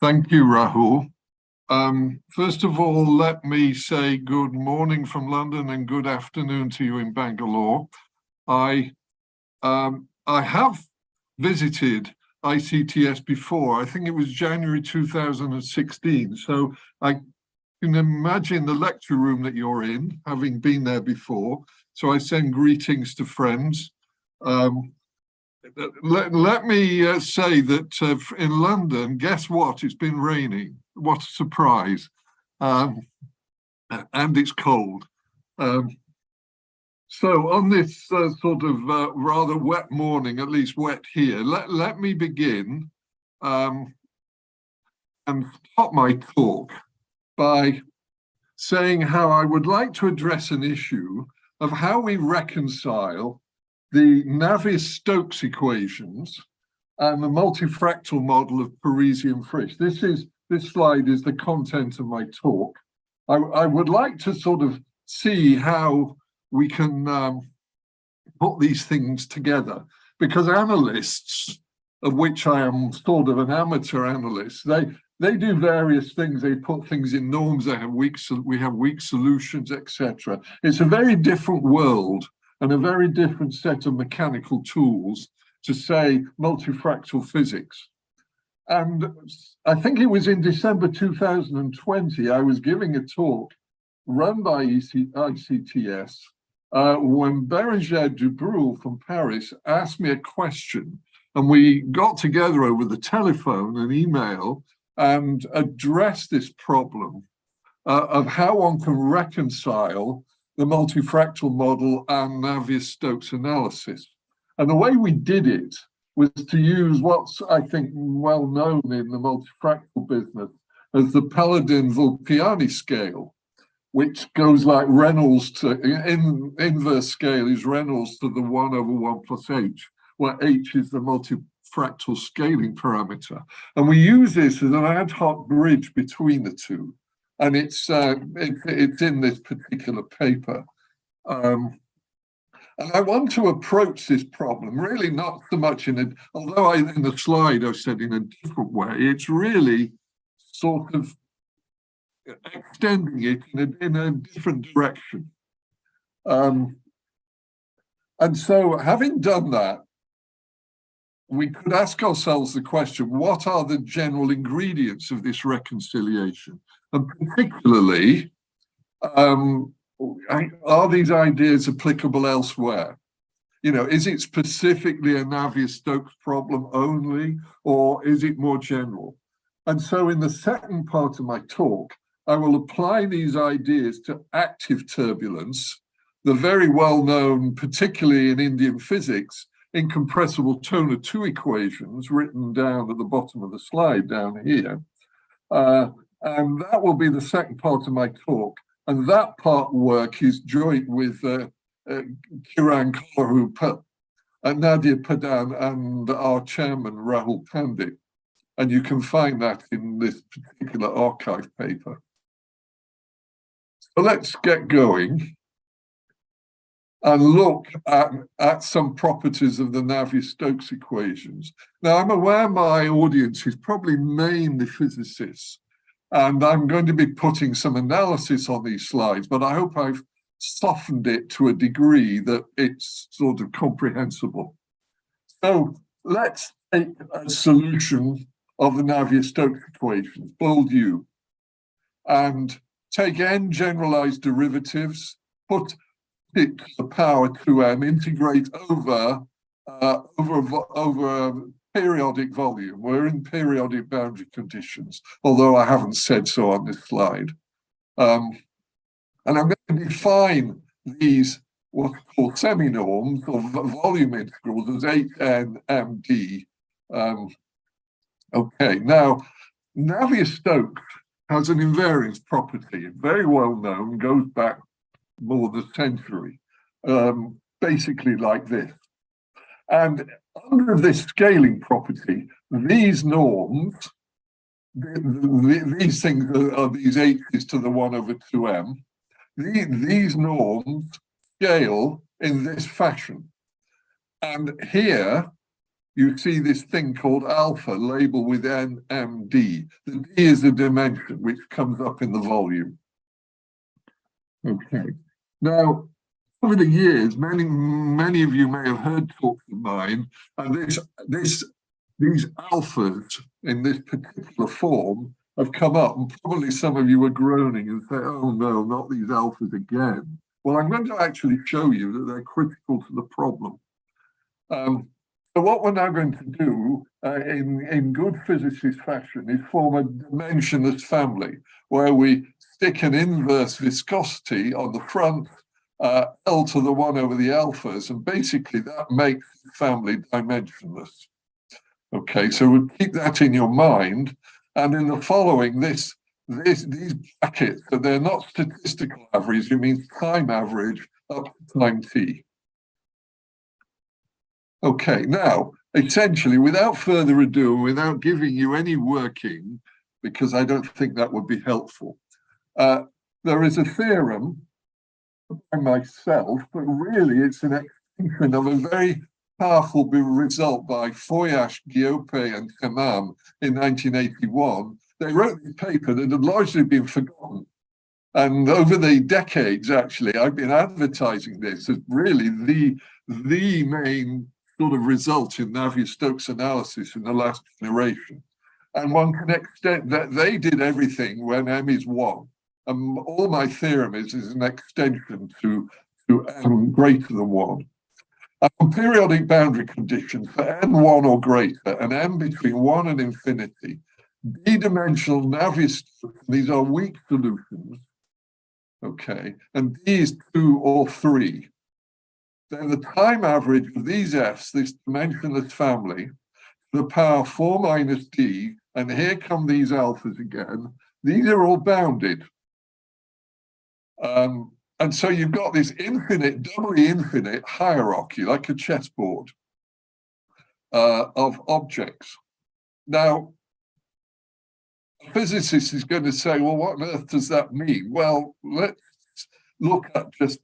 Thank you, Rahul. First of all, let me say good morning from London and good afternoon to you in Bangalore. I have visited ICTS before. I think it was January 2016. So I can imagine the lecture room that you're in, having been there before. So I send greetings to friends. Let me say that in London, guess what? It's been raining. What a surprise. And it's cold. So on this sort of rather wet morning, at least wet here, let me begin and start my talk by saying how I would like to address an issue of how we reconcile the Navier-Stokes equations and the multifractal model of Parisi Frisch. This slide is the content of my talk. I would like to sort of see how we can put these things together, because analysts, of which I am sort of an amateur analyst, they do various things. They put things in norms. We have weak solutions, etc. It's a very different world and a very different set of mechanical tools to, say, multifractal physics. And I think it was in December 2020, I was giving a talk run by ICTS when Bérenger Dubreuil from Paris asked me a question, and we got together over the telephone and email and addressed this problem of how one can reconcile the multifractal model and Navier-Stokes analysis. And the way we did it was to use what's, I think, well known in the multifractal business as the Paladin-Vulpiani scale, which goes like Reynolds to, inverse scale is Reynolds to the 1/1 plus h, where h is the multifractal scaling parameter. And we use this as an ad hoc bridge between the two. And it's in this particular paper. And I want to approach this problem really not so much in although in the slide I said in a different way, it's really sort of extending it in a different direction. And so having done that, we could ask ourselves the question, what are the general ingredients of this reconciliation? And particularly, are these ideas applicable elsewhere? You know, is it specifically a Navier-Stokes problem only, or is it more general? And so in the second part of my talk, I will apply these ideas to active turbulence, the very well-known, particularly in Indian physics, incompressible Toner-2 equations written down at the bottom of the slide down here. And that will be the second part of my talk. And that part work is joint with Kiran Kolaru, Nadia Padan, and our chairman, Rahul Pandit. And you can find that in this particular archive paper. So let's get going and look at some properties of the Navier-Stokes equations. Now, I'm aware my audience is probably mainly physicists, and I'm going to be putting some analysis on these slides, but I hope I've softened it to a degree that it's sort of comprehensible. So let's take a solution of the Navier-Stokes equations, bold U, and take n generalized derivatives, put it to the power 2m, integrate over a periodic volume. We're in periodic boundary conditions, although I haven't said so on this slide. And I'm going to define these what are called semi-norms or volume integrals as Hn md. Okay, now Navier-Stokes has an invariance property, very well known, goes back more than a century, basically like this. And under this scaling property, these norms, these things are these h's to the 1/2m, these norms scale in this fashion. And here, you see this thing called alpha labeled with NMD. The D is the dimension which comes up in the volume. Okay. Now, over the years, many of you may have heard talks of mine, and these alphas in this particular form have come up, and probably some of you are groaning and say, oh no, not these alphas again. Well, I'm going to actually show you that they're critical to the problem. So what we're now going to do in good physicist fashion is form a dimensionless family where we stick an inverse viscosity on the front, L to the 1 over the alphas, and basically that makes the family dimensionless. Okay, so we'll keep that in your mind. And in the following, these brackets, so they're not statistical average, it means time average up to time t. Okay, now, essentially, without further ado, without giving you any working, because I don't think that would be helpful, there is a theorem by myself, but really it's an extension of a very powerful result by Foyash, Guillaume, and Khanin in 1981. They wrote this paper that had largely been forgotten. And over the decades, actually, I've been advertising this as really the main sort of result in Navier-Stokes analysis in the last generation. And one can extend that they did everything when M is 1. And all my theorem is an extension to M greater than 1. And periodic boundary conditions for n1 or greater and m between 1 and infinity, d-dimensional Navier-Stokes, these are weak solutions, okay, and d is 2 or 3. Then the time average of these f's, this dimensionless family, to the power 4 minus d, and here come these alphas again, these are all bounded. And so you've got this infinite, doubly infinite hierarchy, like a chessboard of objects. Now, a physicist is going to say, well, what on earth does that mean? Well, let's look at just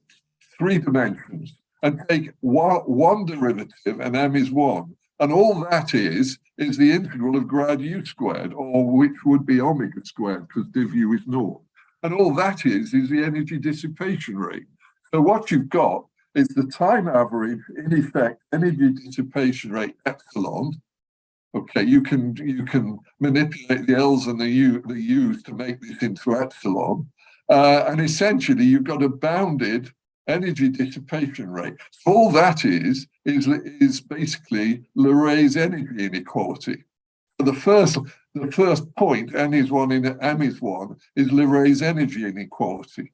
3 dimensions and take one derivative, and m is 1. And all that is the integral of grad u squared, or which would be omega squared, because div u is 0. And all that is the energy dissipation rate. So what you've got is the time average, in effect, energy dissipation rate epsilon. Okay, you can manipulate the L's and the U's to make this into epsilon. And essentially, you've got a bounded energy dissipation rate. So all that is basically Leray energy inequality. So the first point, n is 1 in m is 1, is Leray's energy inequality.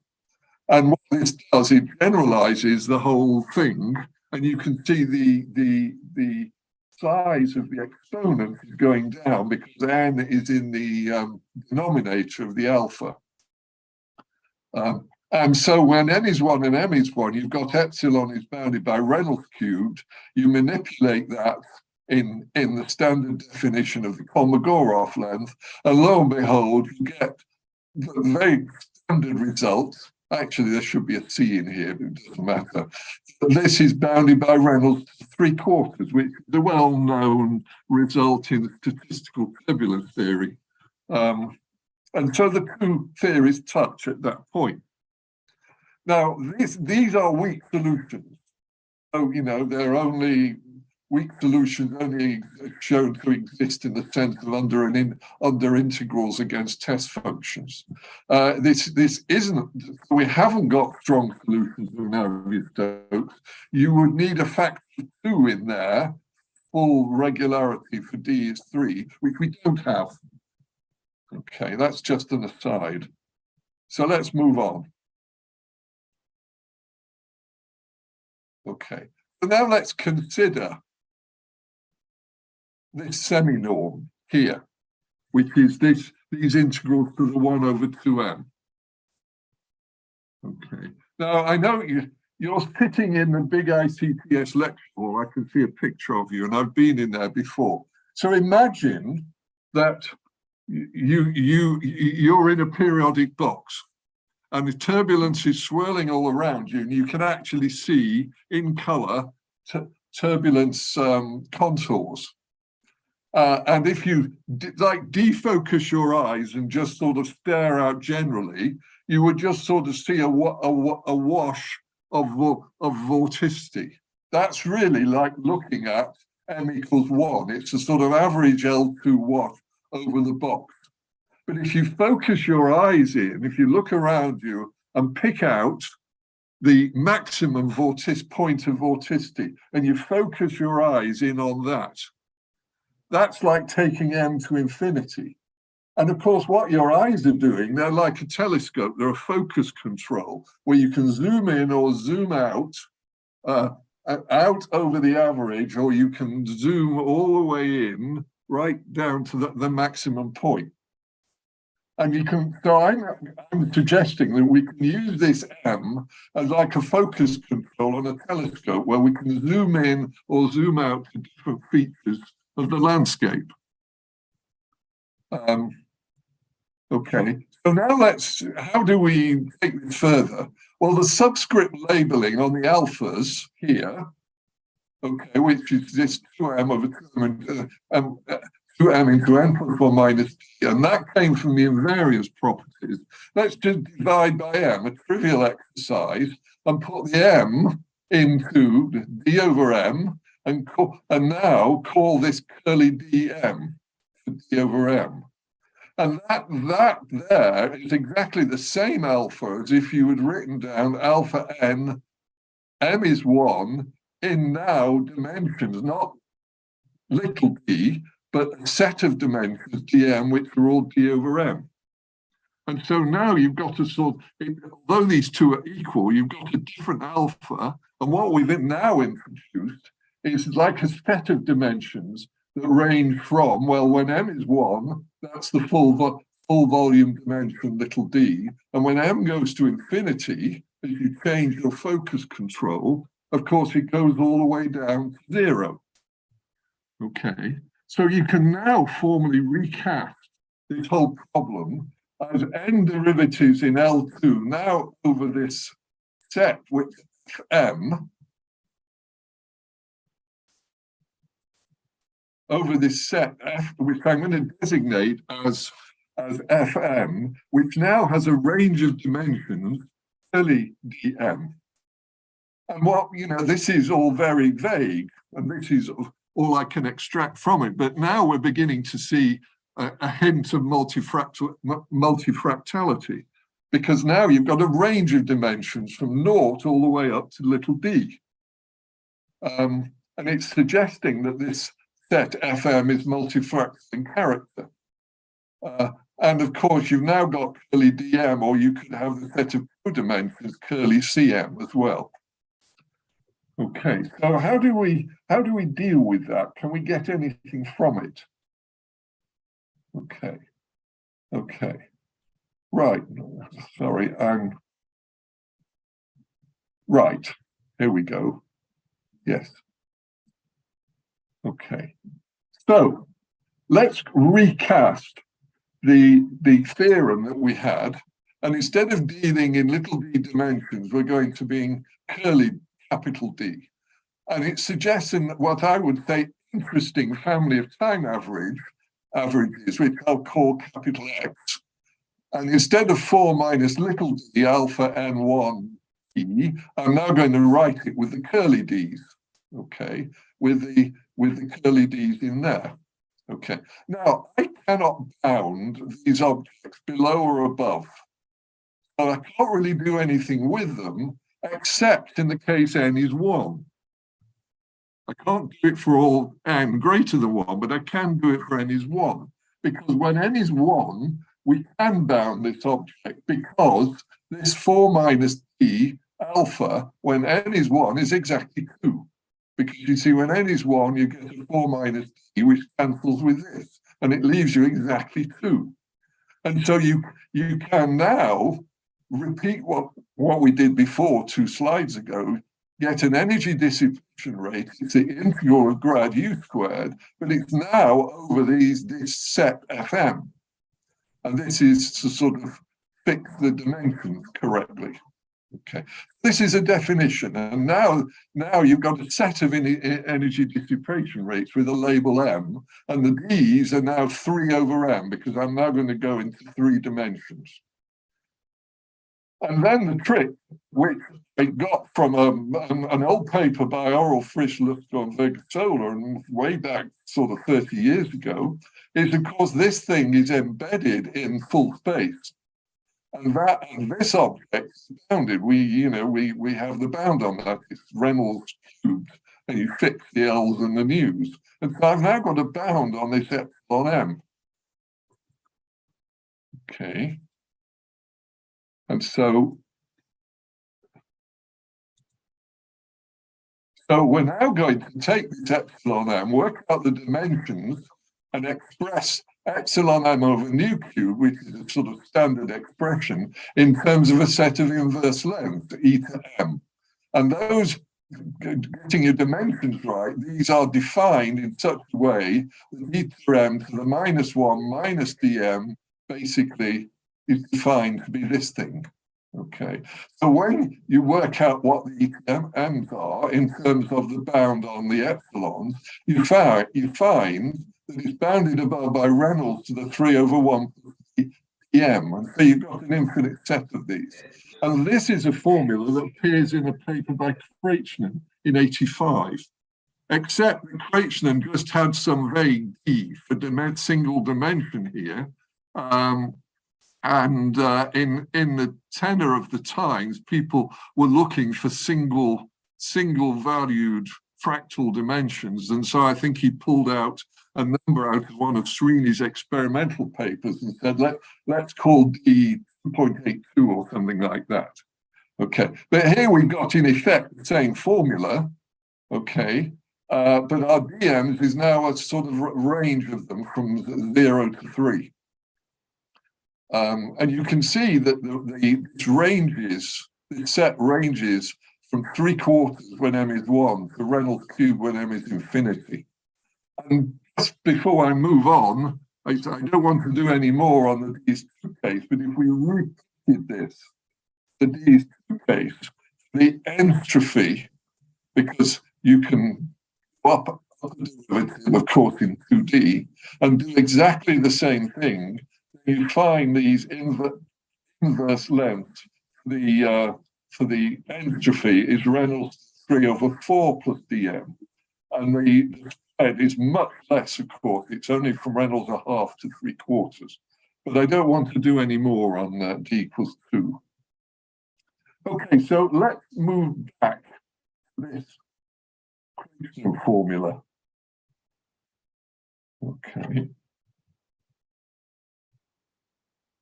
And what this does, it generalizes the whole thing, and you can see the size of the exponent is going down because n is in the denominator of the alpha. And so when n is 1 and m is 1, you've got epsilon is bounded by Reynolds cubed. You manipulate that in the standard definition of the Kolmogorov length, and lo and behold, you get the very standard results. Actually, there should be a C in here, but it doesn't matter. This is bounded by Reynolds to 3/4, which is a well-known result in statistical turbulence theory. And so the 2 theories touch at that point. Now, these are weak solutions. So, you know, they're only weak solutions only shown to exist in the sense of under integrals against test functions. This isn't, we haven't got strong solutions of Navier-Stokes. You would need a factor 2 in there, full regularity for D is 3, which we don't have. Okay, that's just an aside. So let's move on. Okay, so now let's consider this semi-norm here, which is these integrals to the 1 over 2m. Okay. Now, I know you're sitting in the big ICTS lecture hall. I can see a picture of you, and I've been in there before. So imagine that you're in a periodic box, and the turbulence is swirling all around you, and you can actually see in color turbulence contours. And if you defocus your eyes and just sort of stare out generally, you would just sort of see a wash of vorticity. That's really like looking at m equals 1. It's a sort of average L2 wash over the box. But if you focus your eyes in, if you look around you and pick out the maximum point of vorticity, and you focus your eyes in on that, that's like taking m to infinity. And of course, what your eyes are doing, they're like a telescope. They're a focus control where you can zoom in or zoom out over the average, or you can zoom all the way in right down to the maximum point. And you can, so I'm suggesting that we can use this M as like a focus control on a telescope where we can zoom in or zoom out to different features of the landscape. Okay, so now how do we take this further? Well, the subscript labeling on the alphas here, okay, which is this 2m over 2m into n plus 1 minus t, and that came from the invariance properties. Let's just divide by m, a trivial exercise, and put the m into d over m, and now call this curly dm for d over m. And that there is exactly the same alpha as if you had written down alpha n, m is 1, in now dimensions, not little d, but a set of dimensions, dm, which are all d over m. And so now you've got a sort of, although these two are equal, you've got a different alpha. And what we've now introduced is like a set of dimensions that range from, well, when m is 1, that's the full volume dimension, little d. And when m goes to infinity, as you change your focus control, of course, it goes all the way down to 0. Okay, so you can now formally recast this whole problem as n derivatives in L2 now over this set with m, over this set F, which I'm going to designate as Fm, which now has a range of dimensions, curly dm. And what, this is all very vague, and this is all I can extract from it. But now we're beginning to see a hint of multifractality, because now you've got a range of dimensions from 0 all the way up to little d. And it's suggesting that this set Fm is multifractal in character. And of course, you've now got curly dm, or you could have the set of 2 dimensions, curly cm as well. Okay, so how do we deal with that? Can we get anything from it? Okay, right. Sorry, right. Here we go. Yes. Okay. So let's recast the theorem that we had, and instead of dealing in little d dimensions, we're going to be in curly capital D. And it's suggesting that what I would say interesting family of time averages, which I'll call capital X. And instead of 4 minus little d alpha n1 e, I'm now going to write it with the curly d's, okay, with the curly d's in there. Okay, now I cannot bound these objects below or above. So I can't really do anything with them, except in the case n is 1. I can't do it for all n greater than 1, but I can do it for n is 1. Because when n is 1, we can bound this object, because this 4 minus d alpha, when n is 1, is exactly 2. Because you see, when n is 1, you get a 4 minus d, which cancels with this, and it leaves you exactly 2. And so you can now repeat what we did before 2 slides ago, get an energy dissipation rate. It's the integral of grad u squared, but it's now over this set Fm. And this is to sort of fix the dimensions correctly. Okay, this is a definition, and now you've got a set of energy dissipation rates with a label m, and the d's are now 3 over m, because I'm now going to go into 3 dimensions. And then the trick, which I got from an old paper by Frisch, and Vergasola, and way back sort of 30 years ago, is of course this thing is embedded in full space. And this object is bounded. We have the bound on that. It's Reynolds cubed, and you fix the L's and the mu's. And so I've now got a bound on this epsilon m. Okay. And so we're now going to take this epsilon m, work out the dimensions, and express epsilon m over nu cube, which is a sort of standard expression, in terms of a set of inverse lengths, e to m. And those, getting your dimensions right, these are defined in such a way that e to m to the -1 minus dm basically is defined to be this thing. Okay, so when you work out what the m's are in terms of the bound on the epsilons, you find that it's bounded above by Reynolds to the 3 over 1 dm, and so you've got an infinite set of these. And this is a formula that appears in a paper by Khanin in '85, except that Khanin just had some vague d for single dimension here. In the tenor of the times, people were looking for single valued fractal dimensions. And so I think he pulled out a number out of one of Srini's experimental papers and said, let's call D 2.82 or something like that. Okay, but here we've got in effect the same formula, okay, but our DMs is now a sort of range of them from 0 to 3. And you can see that the set ranges from 3/4 when m is 1 to Reynolds cube when m is infinity. And just before I move on, I don't want to do any more on the D2 case, but if we repeated this, the D2 case, the entropy, because you can go up the derivative, of course, in 2D, and do exactly the same thing, you find these inverse lengths. For the entropy is Reynolds 3 over 4 plus dm. And the spread is much less, of course. It's only from Reynolds 1/2 to 3/4. But I don't want to do any more on d equals 2. Okay, so let's move back to this formula. Okay.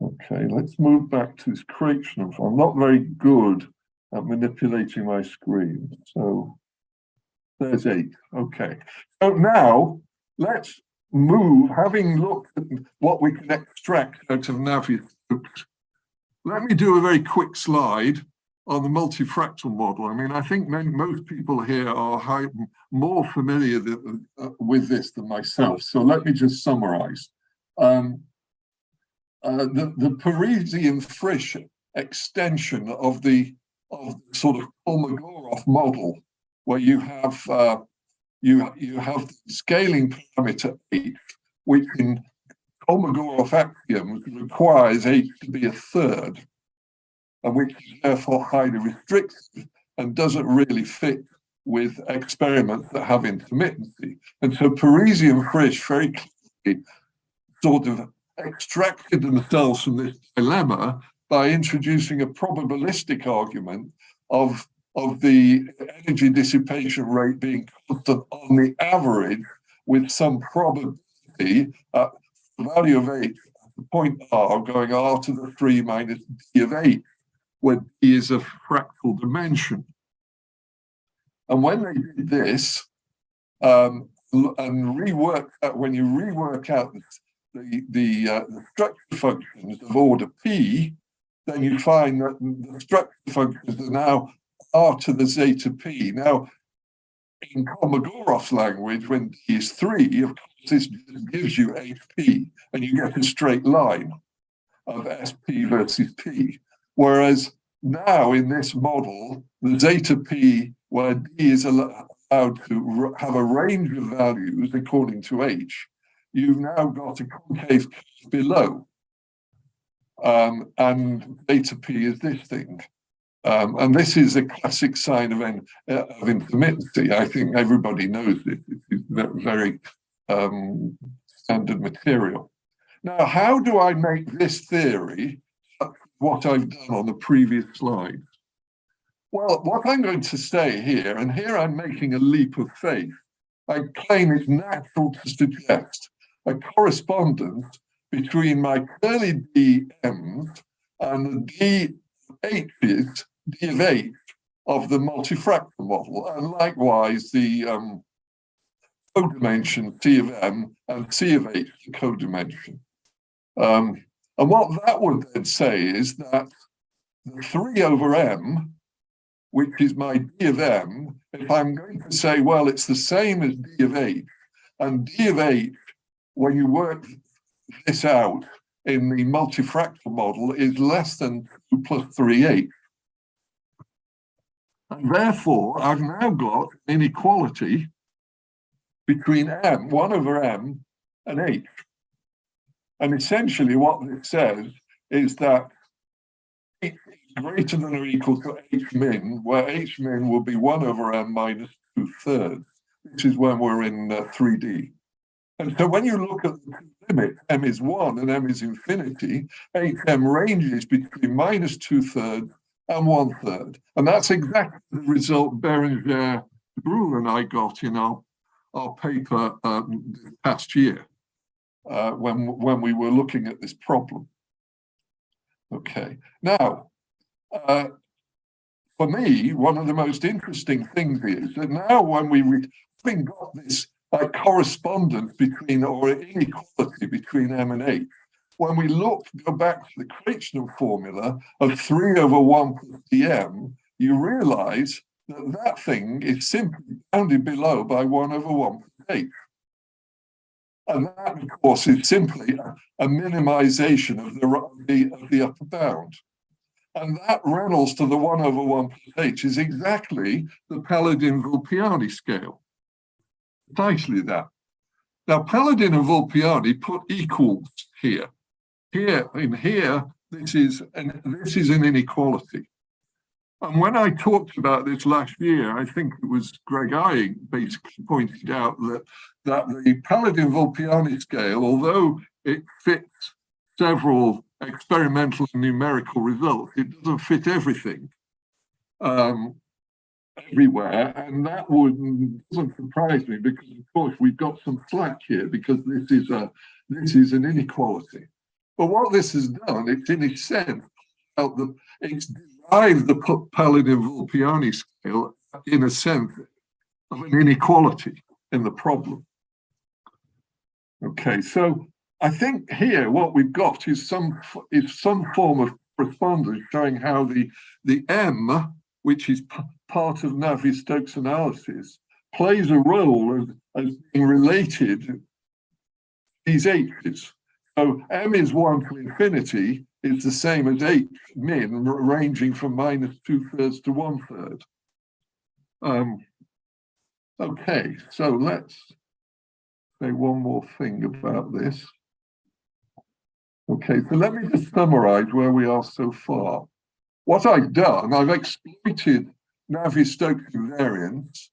Okay, let's move back to this creation. I'm not very good at manipulating my screen. So there's 8. Okay. So now let's move, having looked at what we can extract out of Navier-Stokes. Let me do a very quick slide on the multifractal model. I mean, I think most people here are more familiar with this than myself. So let me just summarize. The Parisian-Frisch extension of the sort of Kolmogorov model, where you have the scaling parameter h, which in Kolmogorov axioms requires h to be a third, and which is therefore highly restricted and doesn't really fit with experiments that have intermittency. And so Parisian-Frisch very clearly sort of extracted themselves from this dilemma by introducing a probabilistic argument of the energy dissipation rate being constant on the average with some probability at the value of h at the point r going r to the 3 minus d of h, where d is a fractal dimension. And when they did this, and rework that, when you rework out the structure functions of order p, then you find that the structure functions are now r to the zeta p. Now, in Kolmogorov's language, when d is 3, of course, this gives you hp, and you get a straight line of sp versus p. Whereas now in this model, the zeta p, where d is allowed to have a range of values according to h, you've now got a concave curve below. And zeta p is this thing. And this is a classic sign of intermittency. I think everybody knows this. It's very standard material. Now, how do I make this theory what I've done on the previous slides? Well, what I'm going to say here, and here I'm making a leap of faith, I claim it's natural to suggest a correspondence between my curly DMs and the DHs, D of H, of the multifractal model, and likewise the codimension C of M and C of H, the codimension. And what that would then say is that the 3 over M, which is my D of M, if I'm going to say, well, it's the same as D of H, and D of H, when you work this out in the multifractal model, is less than 2 plus 3H. And therefore, I've now got an inequality between M, 1 over M, and H. And essentially what this says is that H is greater than or equal to H min, where H min will be 1 over M minus 2/3, which is when we're in 3D. And so when you look at the limit, M is 1 and M is infinity, HM ranges between minus 2/3 and 1/3. And that's exactly the result Berenger, Rahul and I got in our paper this past year. When we were looking at this problem. Okay, now, for me, one of the most interesting things is that now when having got this correspondence between, or inequality between M and H, when we go back to the Krejcner formula of 3 over 1 plus dm, you realize that that thing is simply bounded below by 1 over 1 plus H. And that, of course, is simply a minimization of the upper bound. And that Reynolds to the 1 over 1 plus H is exactly the Paladin-Vulpiani scale. Precisely that. Now, Paladin and Vulpiani put equals here. Here, this is an inequality. And when I talked about this last year, I think it was Greg Eying basically pointed out that the Paladin-Vulpiani scale, although it fits several experimental and numerical results, it doesn't fit everything everywhere. And that doesn't surprise me because, of course, we've got some slack here because this is an inequality. But what this has done, it's in a sense, it's derived the Paladin-Vulpiani scale in a sense of an inequality in the problem. Okay, so I think here what we've got is some form of correspondence showing how the M, which is part of Navier-Stokes analysis, plays a role as being related to these H's. So M is 1 to infinity is the same as H min, ranging from minus 2/3 to 1/3. Okay, so let's say one more thing about this. Okay, so let me just summarize where we are so far. What I've done, I've exploited Navier-Stokes invariance.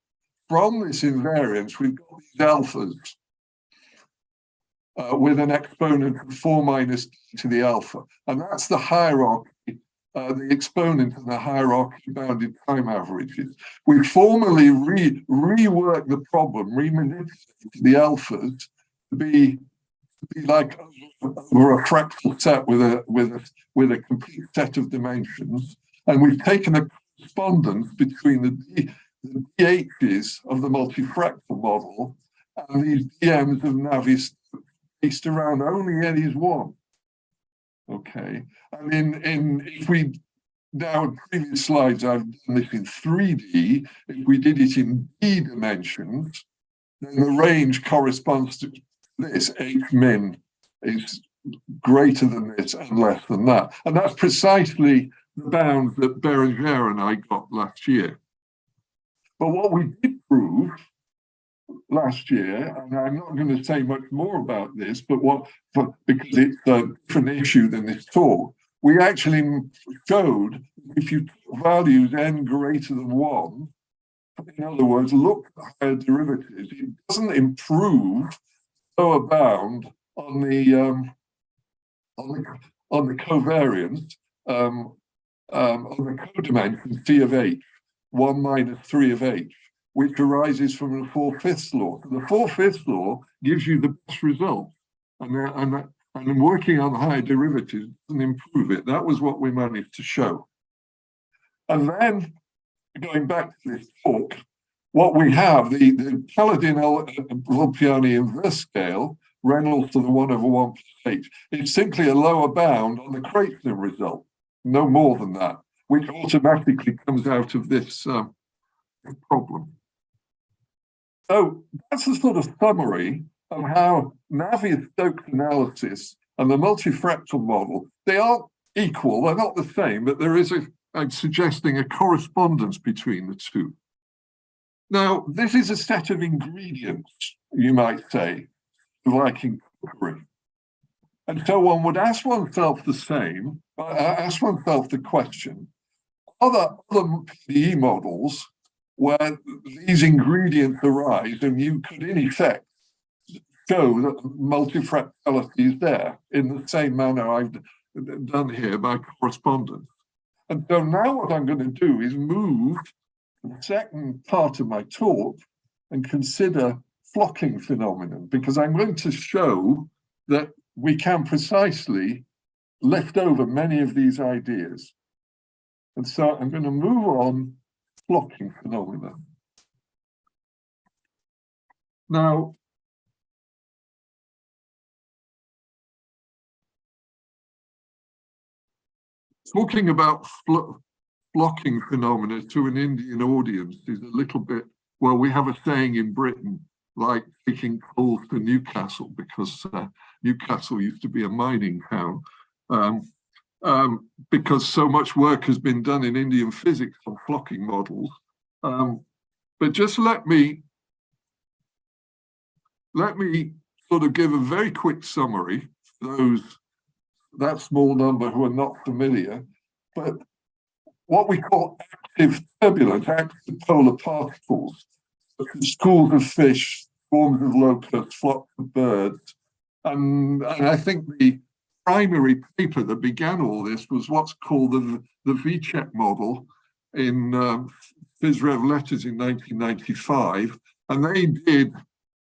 From this invariance, we've got these alphas with an exponent of 4 minus d to the alpha. And that's the hierarchy, the exponent of the hierarchy bounded time averages. We formally rework the problem, remanipulate the alphas to be like over a fractal set with a complete set of dimensions. And we've taken a correspondence between the DHs of the multifractal model and these DMs of Navier-Stokes based around only n is 1. Okay, and if we now in previous slides I've done this in 3D, if we did it in d dimensions, then the range corresponds to this. H min is greater than this and less than that. And that's precisely the bounds that Berenger and I got last year. But what we did prove last year, and I'm not going to say much more about this, but because it's a different issue than this talk, we actually showed if you took values n greater than 1, in other words, look at higher derivatives, it doesn't improve lower bound on the covariance on the codimension C of H, 1 minus 3 of H, which arises from the 4/5 law. So the 4/5 law gives you the best result, and working on higher derivatives doesn't improve it. That was what we managed to show. And then, going back to this talk, what we have, the Paladin-Volpiani inverse scale, Reynolds to the 1/1 plus H, it's simply a lower bound on the Kreutzner result, no more than that, which automatically comes out of this problem. So that's a sort of summary of how Navier-Stokes analysis and the multifractal model, they aren't equal, they're not the same, but there is I'm suggesting a correspondence between the two. Now, this is a set of ingredients, you might say, like in cookery. And so one would ask oneself the question, are there other PDE models where these ingredients arise and you could in effect show that multifractality is there in the same manner I've done here by correspondence? And so now what I'm going to do is move to the second part of my talk and consider flocking phenomenon, because I'm going to show that we can precisely lift over many of these ideas. And so I'm going to move on flocking phenomena. Now, talking about flocking phenomena to an Indian audience is a little bit, well, we have a saying in Britain, like taking coals to Newcastle, because Newcastle used to be a mining town, because so much work has been done in Indian physics on flocking models. But just let me sort of give a very quick summary for those, that small number who are not familiar. But what we call active turbulence, active polar particles, schools of fish, swarms of locusts, flocks of birds. And I think the primary paper that began all this was what's called the Vicek model in Phys Rev Letters in 1995. And they did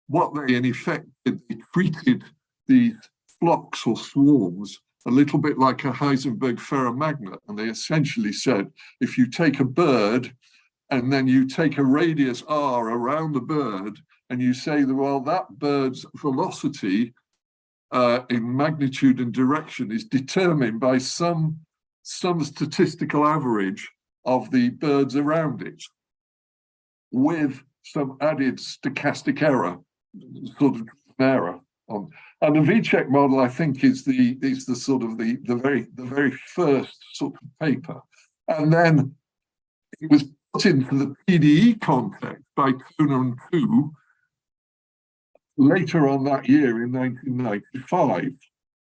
what they in effect did, they treated these flocks or swarms a little bit like a Heisenberg ferromagnet. And they essentially said, if you take a bird and then you take a radius r around the bird and you say, well, that bird's velocity in magnitude and direction is determined by some statistical average of the birds around it with some added stochastic error, sort of error on. And the Vicek model, I think, is the sort of the very first sort of paper. And then it was put into the PDE context by Toner and Tu later on that year in 1995.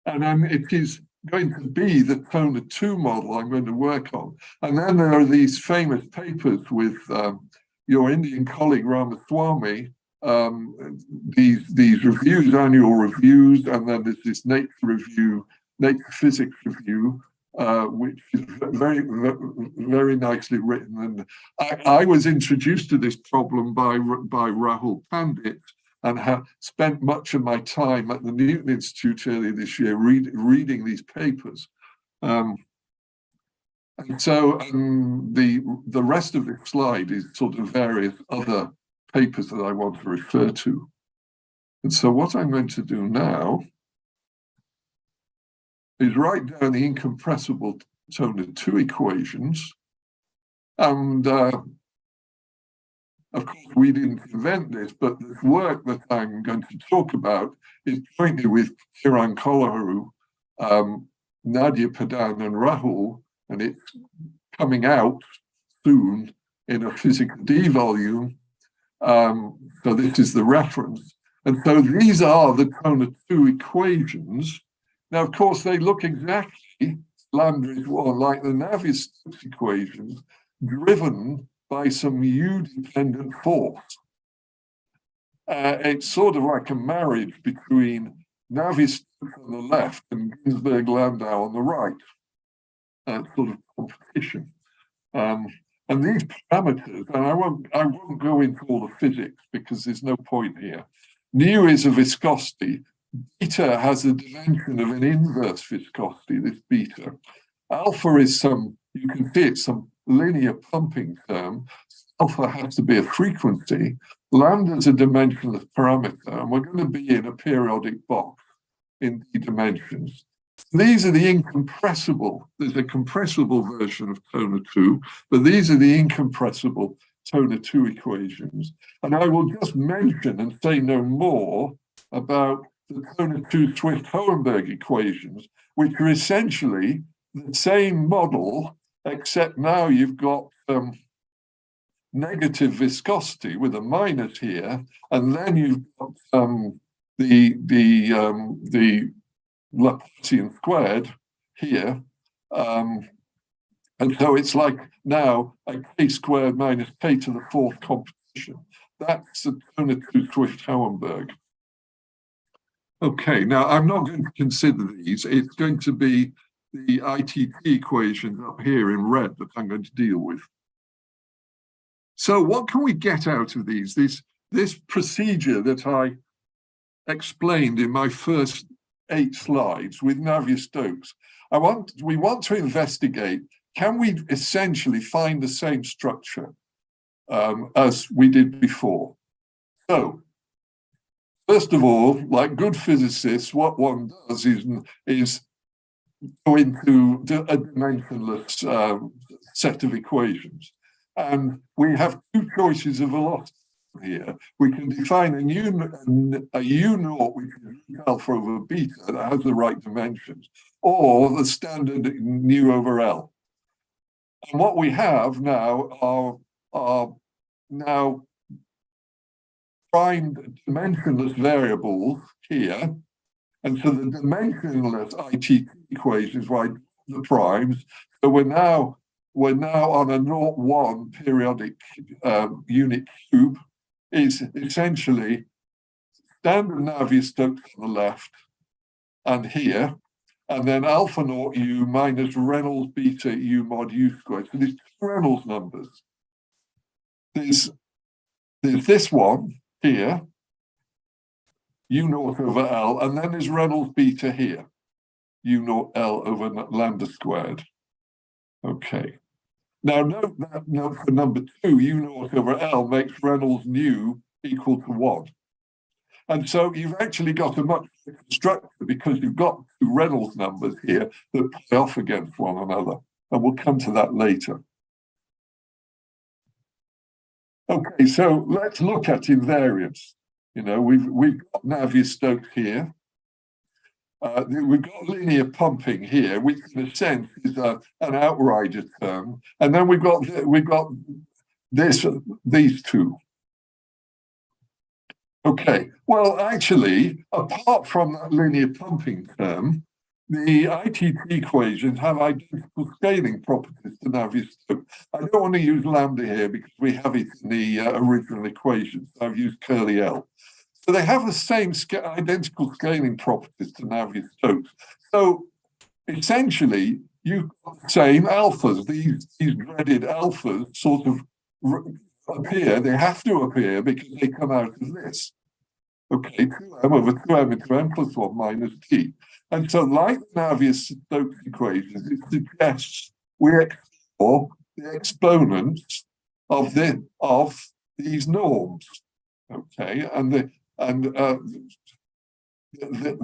And it is going to be the Toner 2 model I'm going to work on. And then there are these famous papers with your Indian colleague Ramaswamy, these reviews, annual reviews, and then there's this Nature review, Nature Physics review, which is very nicely written. And I was introduced to this problem by Rahul Pandit, and have spent much of my time at the Newton Institute earlier this year reading these papers. And so the rest of this slide is sort of various other papers that I want to refer to. And so what I'm going to do now is write down the incompressible Toner 2 equations. And of course, we didn't invent this, but this work that I'm going to talk about is jointly with Kiran Kolaharu, Nadia Padan and Rahul, and it's coming out soon in a physical D volume. So this is the reference. And so these are the Toner 2 equations. Now, of course, they look exactly, lambda is 1, like the Navier-Stokes equations, driven by some U-dependent force. It's sort of like a marriage between Navier-Stokes on the left and Ginzburg-Landau on the right. Sort of competition. And these parameters, and I won't go into all the physics because there's no point here. Nu is a viscosity. Beta has a dimension of an inverse viscosity, this beta. Alpha is some, you can see it's some linear pumping term. Alpha has to be a frequency. Lambda is a dimensionless parameter, and we're going to be in a periodic box in D dimensions. These are the incompressible. There's a compressible version of Toner 2, but these are the incompressible Toner 2 equations. And I will just mention and say no more about the Toner 2 Swift-Hohenberg equations, which are essentially the same model, except now you've got negative viscosity with a minus here, and then you've got the Laplacian squared here. And so it's like now a k squared minus k to the fourth composition. That's the Toner 2 Swift-Hohenberg. Okay, now I'm not going to consider these. It's going to be the ITT equations up here in red that I'm going to deal with. So what can we get out of these? This procedure that I explained in my first 8 slides with Navier-Stokes. We want to investigate, can we essentially find the same structure as we did before? So, first of all, like good physicists, what one does is go into a dimensionless set of equations. And we have 2 choices of velocity here. We can define a U naught, which is alpha over beta, that has the right dimensions, or the standard nu over L. And what we have now are now primed dimensionless variables here. And so the dimensionless ITT equations, right, the primes. So we're now on a 0,1 periodic unit cube, is essentially standard Navier-Stokes on the left and here, and then alpha naught u minus Reynolds beta u mod u squared. So these 2 Reynolds numbers. There's this one here, u naught over L, and then there's Reynolds beta here, u naught L over lambda squared. Okay. Now note that for number 2, u naught over L makes Reynolds nu equal to 1. And so you've actually got a much better structure because you've got 2 Reynolds numbers here that play off against one another. And we'll come to that later. Okay, so let's look at invariance. You know, we've got Navier-Stokes here. We've got linear pumping here, which in a sense is an outrider term, and then we've got these 2. Okay, well, actually, apart from that linear pumping term, the ITT equations have identical scaling properties to Navier-Stokes. I don't want to use lambda here because we have it in the original equation, so I've used curly L. So they have the same identical scaling properties to Navier-Stokes. So essentially, you've got the same alphas. These dreaded alphas sort of appear. They have to appear because they come out of this. Okay, 2m over 2m into m plus 1 minus t. And so like the Navier-Stokes equations, it suggests we explore the exponents of these norms. Okay, and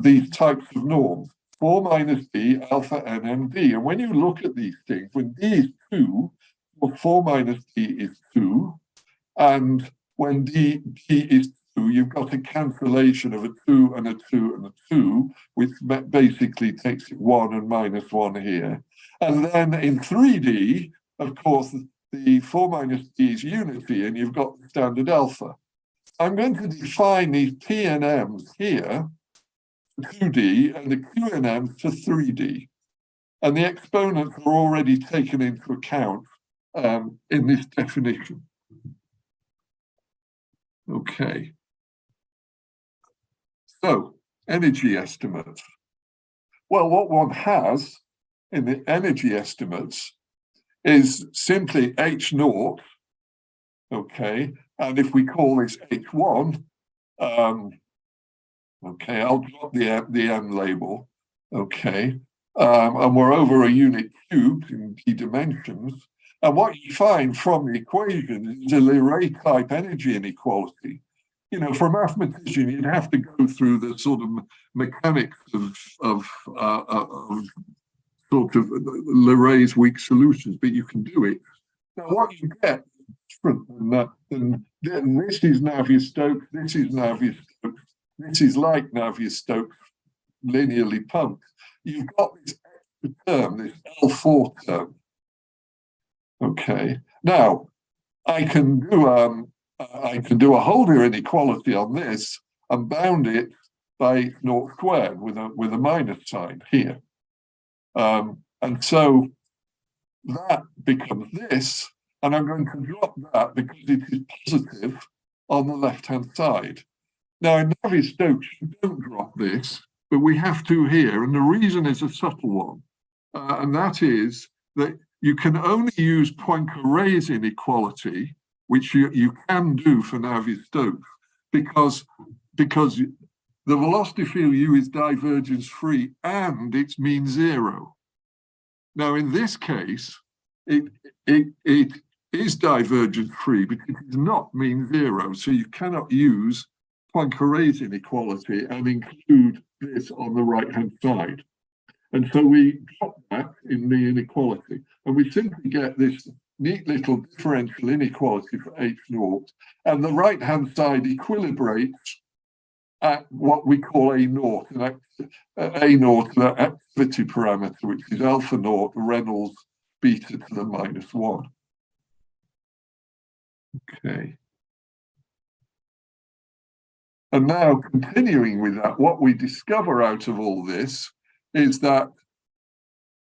these types of norms, 4 minus d, alpha n and d. And when you look at these things, when d is 2, well, 4 minus d is 2. And when d is 2, you've got a cancellation of a 2 and a 2 and a 2, which basically takes it 1 and minus 1 here. And then in 3D, of course, the 4 minus d is unity, and you've got the standard alpha. I'm going to define these P and M's here for 2D and the Q and M's for 3D. And the exponents are already taken into account in this definition. Okay. So, energy estimates. Well, what one has in the energy estimates is simply H naught, okay, and if we call this H1, okay, I'll drop the M label, okay, and we're over a unit cubed in d dimensions, and what you find from the equation is a Leray type energy inequality. You know, for a mathematician, you'd have to go through the sort of mechanics of sort of Leray's weak solutions, but you can do it. Now, what you get is different than this is Navier-Stokes, this is Navier-Stokes, this is like Navier-Stokes linearly pumped. You've got this extra term, this L4 term. Okay. Now, I can do a Holder inequality on this and bound it by naught squared with a minus sign here. And so that becomes this, and I'm going to drop that because it is positive on the left-hand side. Now, in Navier-Stokes, you don't drop this, but we have to here, and the reason is a subtle one, and that is that you can only use Poincaré's inequality, which you can do for Navier-Stokes, because the velocity field U is divergence free and it's mean zero. Now, in this case, it is divergence free because it is not mean zero, so you cannot use Poincaré's inequality and include this on the right-hand side. And so we drop that in the inequality, and we simply get this neat little differential inequality for H naught, and the right-hand side equilibrates at what we call A naught, an activity parameter, which is alpha naught Reynolds beta to the -1. Okay. And now, continuing with that, what we discover out of all this is that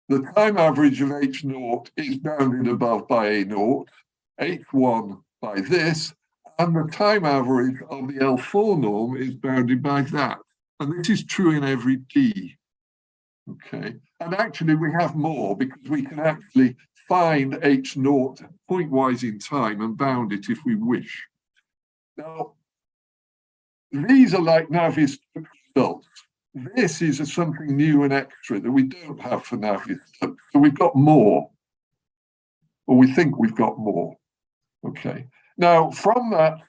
the time average of H naught is bounded above by A naught, H1 by this, and the time average of the L4 norm is bounded by that. And this is true in every D. Okay. And actually, we have more because we can actually find H naught pointwise in time and bound it if we wish. Now, these are like Navier-Stokes results. This is something new and extra that we don't have for Navier-Stokes. So we've got more, or we think we've got more. Okay. Now, from that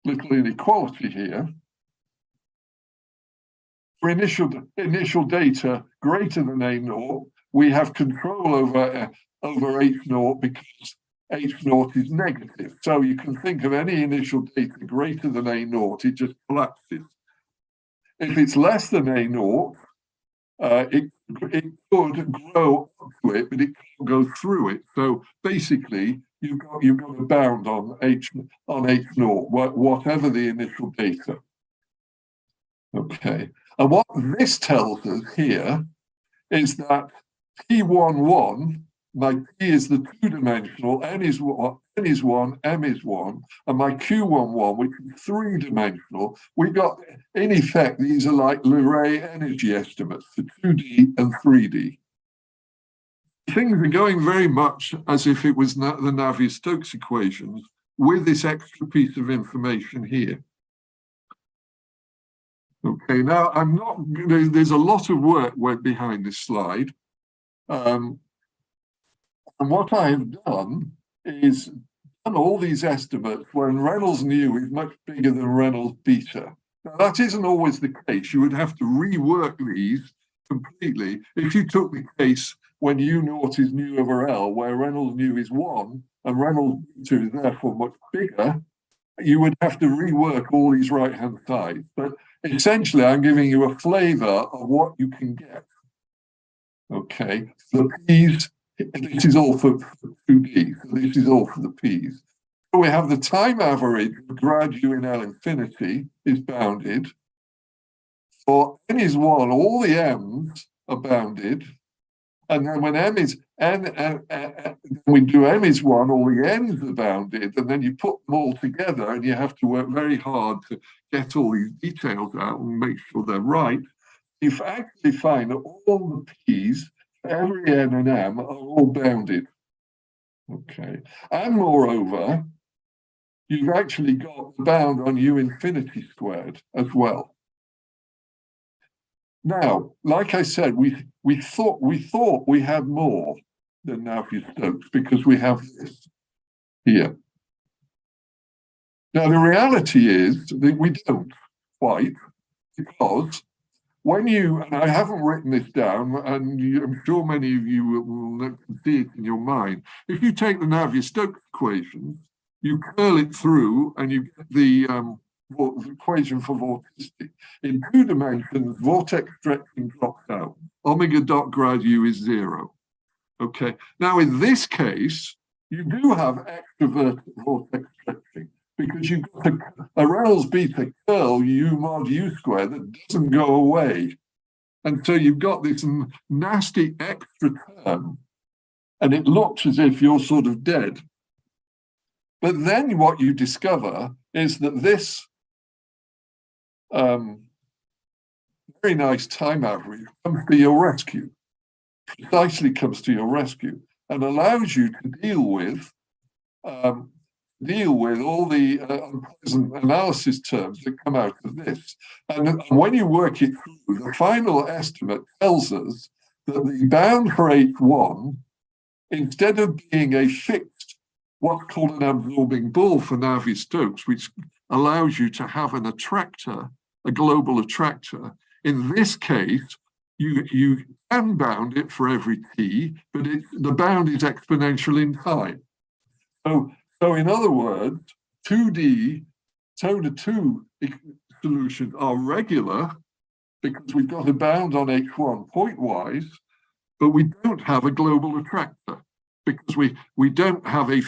little inequality here, for initial data greater than A naught, we have control over H naught because H naught is negative. So you can think of any initial data greater than A naught, it just collapses. If it's less than A naught, it could grow up to it, but it can't go through it. So basically, you've got a bound on H naught, whatever the initial data. Okay, and what this tells us here is that P11, my P is the two-dimensional, N is 1, M is 1, and my Q11, which is three-dimensional, we've got, in effect, these are like Leray energy estimates for 2D and 3D. Things are going very much as if it was the Navier-Stokes equations with this extra piece of information here. Okay, now there's a lot of work went behind this slide. And what I have done is done all these estimates when Reynolds nu is much bigger than Reynolds beta. Now, that isn't always the case. You would have to rework these completely. If you took the case when U naught is nu over L, where Reynolds nu is 1 and Reynolds beta is therefore much bigger, you would have to rework all these right-hand sides. But essentially, I'm giving you a flavor of what you can get. Okay, so the P's, this is all for 2D, so this is all for the P's. So we have the time average of grad U in L infinity is bounded. For n is 1, all the m's are bounded. And then when m is n, we do m is 1, all the n's are bounded, and then you put them all together and you have to work very hard to get all these details out and make sure they're right. You actually find that all the p's for every n and m are all bounded. Okay, and moreover, you've actually got the bound on u infinity squared as well. Now, like I said, we thought we had more than Navier-Stokes because we have this here. Now, the reality is that we don't quite, because when you, and I haven't written this down, and I'm sure many of you will see it in your mind, if you take the Navier-Stokes equations, you curl it through and you get the equation for vorticity. In 2 dimensions, vortex stretching drops out. Omega dot grad U is 0. Okay. Now, in this case, you do have extrovert vortex stretching because you've got a Reynolds beta curl U mod U squared that doesn't go away. And so you've got this nasty extra term, and it looks as if you're sort of dead. But then what you discover is that this very nice time average comes to your rescue, precisely comes to your rescue, and allows you to deal with all the unpleasant analysis terms that come out of this. And when you work it through, the final estimate tells us that the bound for H1, instead of being a fixed, what's called an absorbing ball for Navier-Stokes, which allows you to have an attractor, a global attractor. In this case, you can bound it for every t, but the bound is exponential in time. So in other words, 2D Toda-2 solutions are regular because we've got a bound on H1 pointwise, but we don't have a global attractor because we don't have a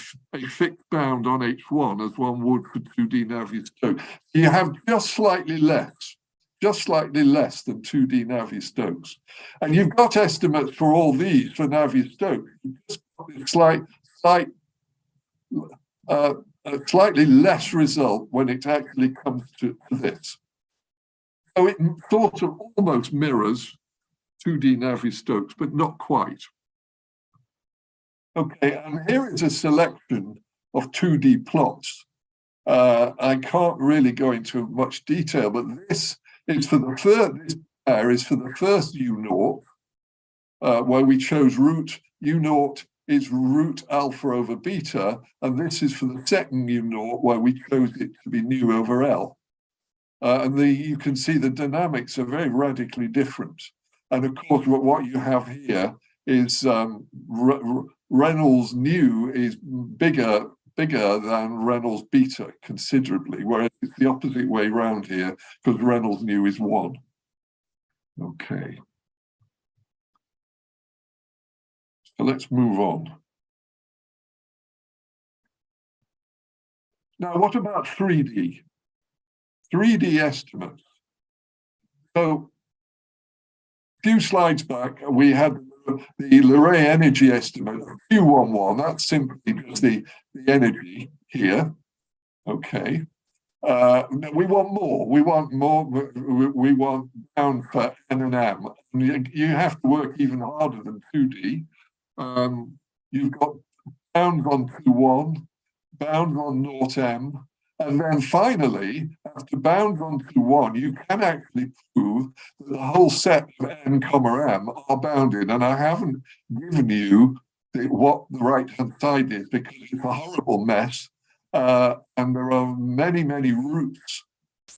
fixed bound on H1 as one would for 2D Navier-Stokes. You have just slightly less than 2D Navier-Stokes. And you've got estimates for all these for Navier-Stokes. You've just got a slightly less result when it actually comes to this. So it sort of almost mirrors 2D Navier-Stokes, but not quite. Okay, and here is a selection of 2D plots. I can't really go into much detail, but this is for the first U0, where we chose root U0 is root alpha over beta, and this is for the second U0, where we chose it to be nu over L. And you can see the dynamics are very radically different. And of course, what you have here is Reynolds nu is bigger than Reynolds beta considerably, whereas it's the opposite way around here because Reynolds nu is 1. Okay. So let's move on. Now, what about 3D? 3D estimates. So a few slides back, we had the Leray energy estimate of Q11. That's simply just the energy here. Okay. We want more. We want more. We want bound for N and M. You have to work even harder than 2D. You've got bounds on 2.1, bounds on 0M, and then finally, after bounds on 2.1, you can actually prove that the whole set of N, M are bounded. And I haven't given you what the right-hand side is because it's a horrible mess. And there are many, many routes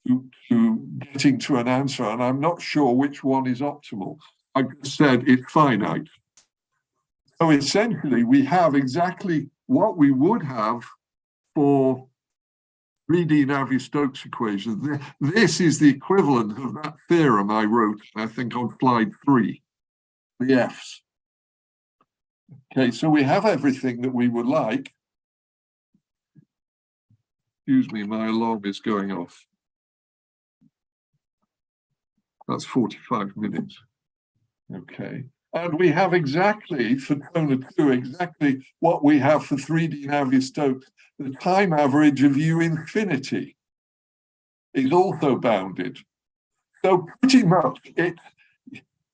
to getting to an answer, and I'm not sure which one is optimal. I just said it's finite. So essentially, we have exactly what we would have for 3D Navier-Stokes equations. This is the equivalent of that theorem I wrote, I think, on slide 3. the Fs. Okay, so we have everything that we would like. Excuse me, my alarm is going off. That's 45 minutes. Okay. And we have exactly, for Kona 2, exactly what we have for 3D Navier-Stokes. The time average of U infinity is also bounded. So pretty much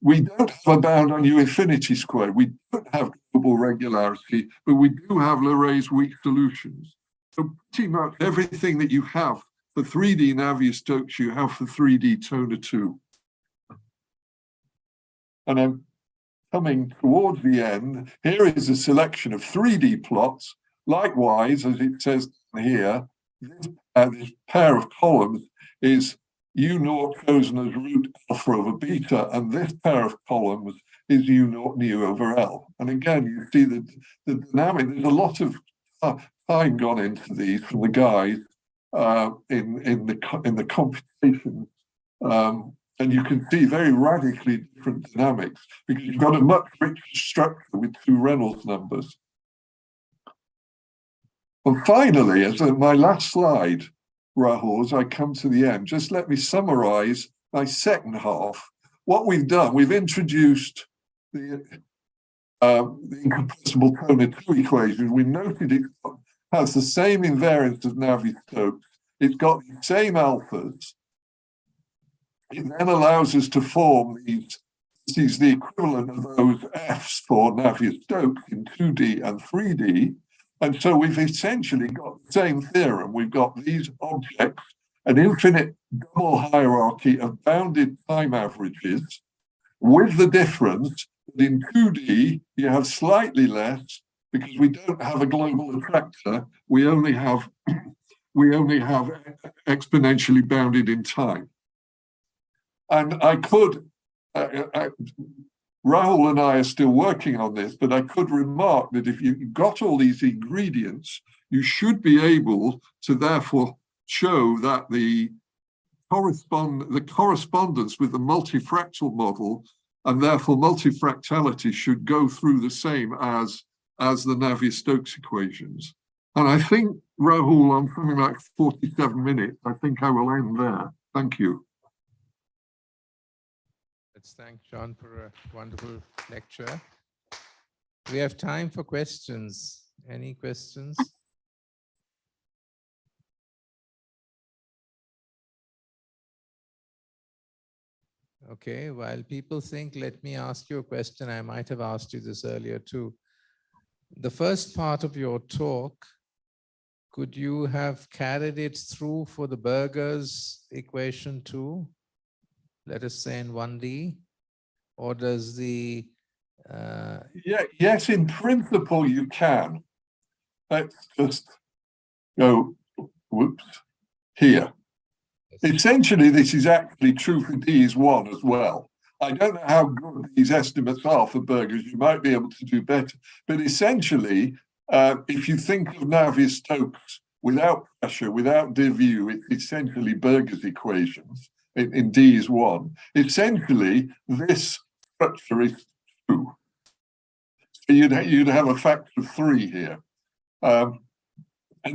we don't have a bound on U infinity squared. We don't have global regularity, but we do have Lerais weak solutions. So pretty much everything that you have for 3D Navier-Stokes, you have for 3D Kona 2. And I'm coming towards the end. Here is a selection of 3D plots. Likewise, as it says here, this pair of columns is U0 chosen as root alpha over beta, and this pair of columns is U0 nu over L. And again, you see the dynamic. There's a lot of time gone into these from the guys in the computations. And you can see very radically different dynamics because you've got a much richer structure with two Reynolds numbers. And finally, as my last slide, Rahul, as I come to the end, just let me summarize my second half. What we've done, we've introduced the incompressible Kona 2 equation. We noted it has the same invariance as Navier-Stokes. It's got the same alphas. It then allows us to form these. This is the equivalent of those Fs for Navier-Stokes in 2D and 3D. And so we've essentially got the same theorem. We've got these objects, an infinite double hierarchy of bounded time averages, with the difference that in 2D you have slightly less because we don't have a global attractor. We only have exponentially bounded in time. And I could, Rahul and I are still working on this, but I could remark that if you got all these ingredients, you should be able to therefore show that the correspondence with the multifractal model and therefore multifractality should go through the same as the Navier-Stokes equations. And I think, Rahul, on something like 47 minutes, I think I will end there. Thank you. Let's thank John for a wonderful lecture. We have time for questions. Any questions? Okay, while people think, let me ask you a question. I might have asked you this earlier too. The first part of your talk, could you have carried it through for the Burger's equation too? Let us say in 1D, or does the... Yes, in principle you can. Let's just go, whoops, here. Essentially, this is actually true for DS1 as well. I don't know how good these estimates are for Burgers. You might be able to do better. But essentially, if you think of Navier-Stokes without pressure, without diffu, it's essentially Burgers equations. In DS1, essentially this structure is true. So you'd have a factor of 3 here, and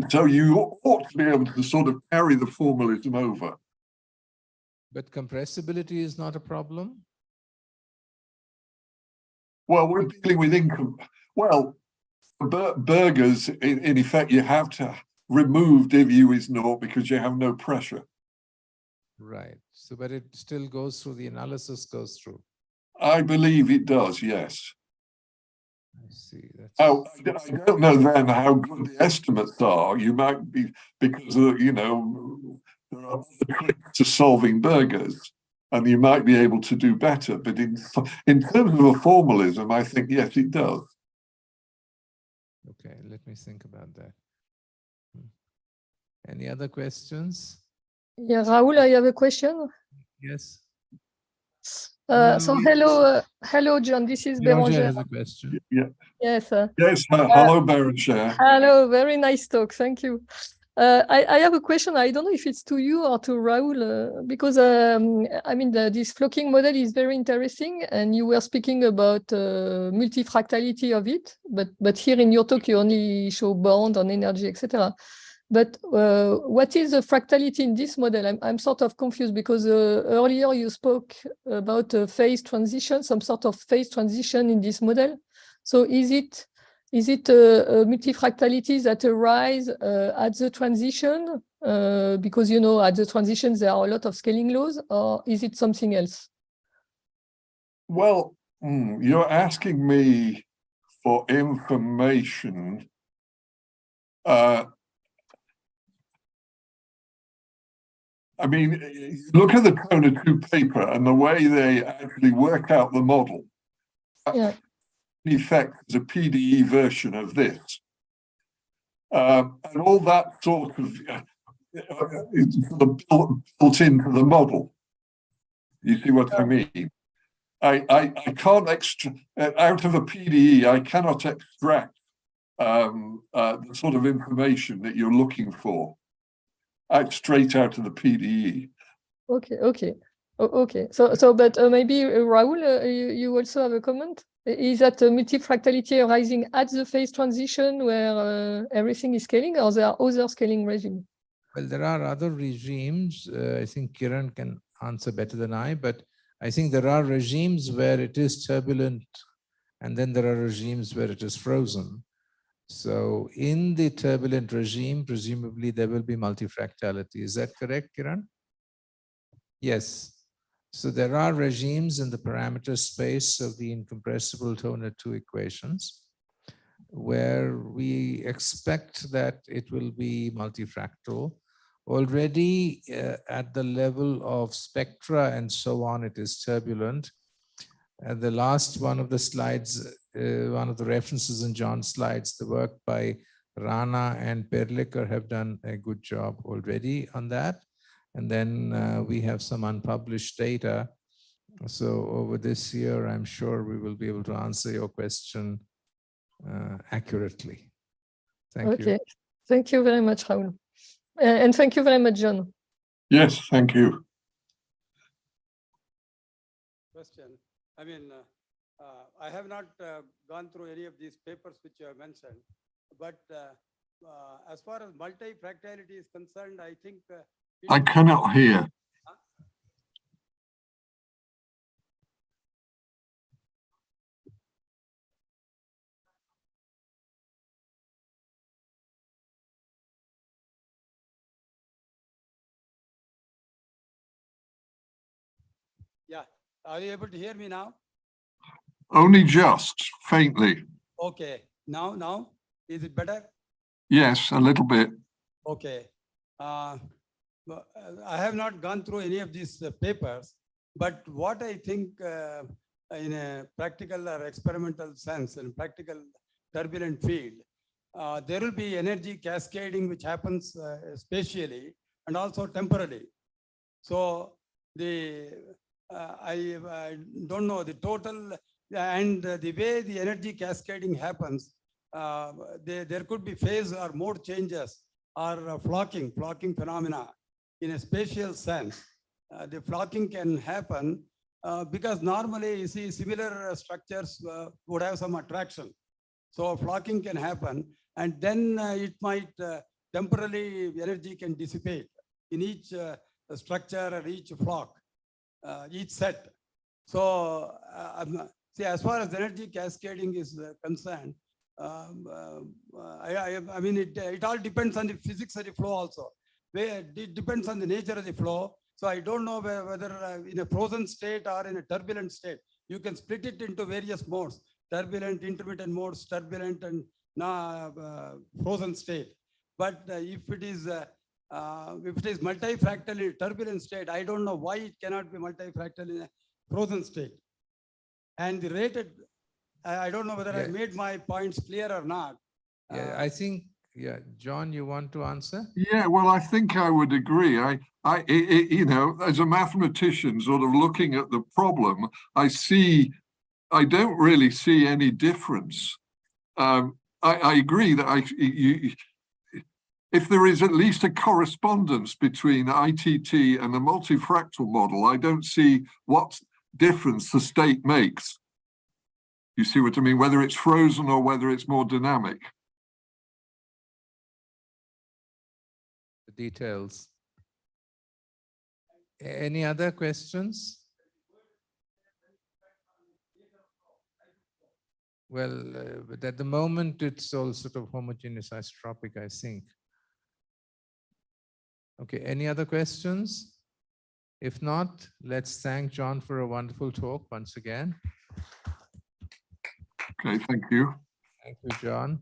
so you ought to be able to sort of carry the formalism over. But compressibility is not a problem. Well, we're dealing with Burgers. In effect, you have to remove diffu is 0 because you have no pressure. Right. So, but it still goes through, the analysis goes through. I believe it does, yes. I see. Oh, I don't know then how good the estimates are. You might be, because you know, there are other tricks to solving Burgers, and you might be able to do better. But in terms of a formalism, I think yes, it does. Okay, let me think about that. Any other questions? Yeah, Rahul, I have a question. Yes. So hello, John. This is Beranger has a question. Yeah. Yes. Yes. Hello, Beranger. Hello. Very nice talk. Thank you. I have a question. I don't know if it's to you or to Rahul, because I mean, this flocking model is very interesting, and you were speaking about multifractality of it, but here in your talk you only show bound on energy, etc. But what is the fractality in this model? I'm sort of confused because earlier you spoke about a phase transition, some sort of phase transition in this model. So is it multifractalities that arise at the transition? Because, you know, at the transition, there are a lot of scaling laws, or is it something else? Well, you're asking me for information. I mean, look at the Kona 2 paper and the way they actually work out the model. Yeah. In effect, is a PDE version of this. And all that sort of is built into the model. You see what I mean? I can't out of a PDE, I cannot extract the sort of information that you're looking for straight out of the PDE. Okay. So, but maybe Rahul, you also have a comment? Is that multifractality arising at the phase transition where everything is scaling, or there are other scaling regimes? Well, there are other regimes. I think Kiran can answer better than I, but I think there are regimes where it is turbulent, and then there are regimes where it is frozen. So in the turbulent regime, presumably there will be multifractality. Is that correct, Kiran? Yes. So there are regimes in the parameter space of the incompressible Toner 2 equations where we expect that it will be multifractal. Already at the level of spectra and so on, it is turbulent. The last one of the slides, one of the references in John's slides, the work by Rana and Perliker have done a good job already on that. And then we have some unpublished data. So over this year, I'm sure we will be able to answer your question accurately. Thank you. Thank you very much, Rahul. And thank you very much, John. Yes, thank you. Question. I mean, I have not gone through any of these papers which you have mentioned, but as far as multifractality is concerned, I think I cannot hear. Yeah, are you able to hear me now? Only just, faintly. Okay, now, is it better? Yes, a little bit. Okay. I have not gone through any of these papers, but what I think in a practical or experimental sense, in practical turbulent field, there will be energy cascading which happens spatially and also temporally. So I don't know the total, and the way the energy cascading happens, there could be phase or mode changes or flocking phenomena in a spatial sense. The flocking can happen because normally you see similar structures would have some attraction. So flocking can happen, and then it might temporarily energy can dissipate in each structure or each flock, each set. So see, as far as energy cascading is concerned, I mean, it all depends on the physics of the flow also. It depends on the nature of the flow. So I don't know whether in a frozen state or in a turbulent state, you can split it into various modes: turbulent, intermittent modes, turbulent, and frozen state. But if it is multifractal in a turbulent state, I don't know why it cannot be multifractal in a frozen state. And the rated, I don't know whether I made my points clear or not. Yeah, I think, yeah, John, you want to answer? Yeah, well, I think I would agree. You know, as a mathematician, sort of looking at the problem, I don't really see any difference. I agree that if there is at least a correspondence between ITT and a multifractal model, I don't see what difference the state makes. You see what I mean? Whether it's frozen or whether it's more dynamic. The details. Any other questions? Well, but at the moment, it's all sort of homogeneous isotropic, I think. Okay, any other questions? If not, let's thank John for a wonderful talk once again. Okay, thank you. Thank you, John.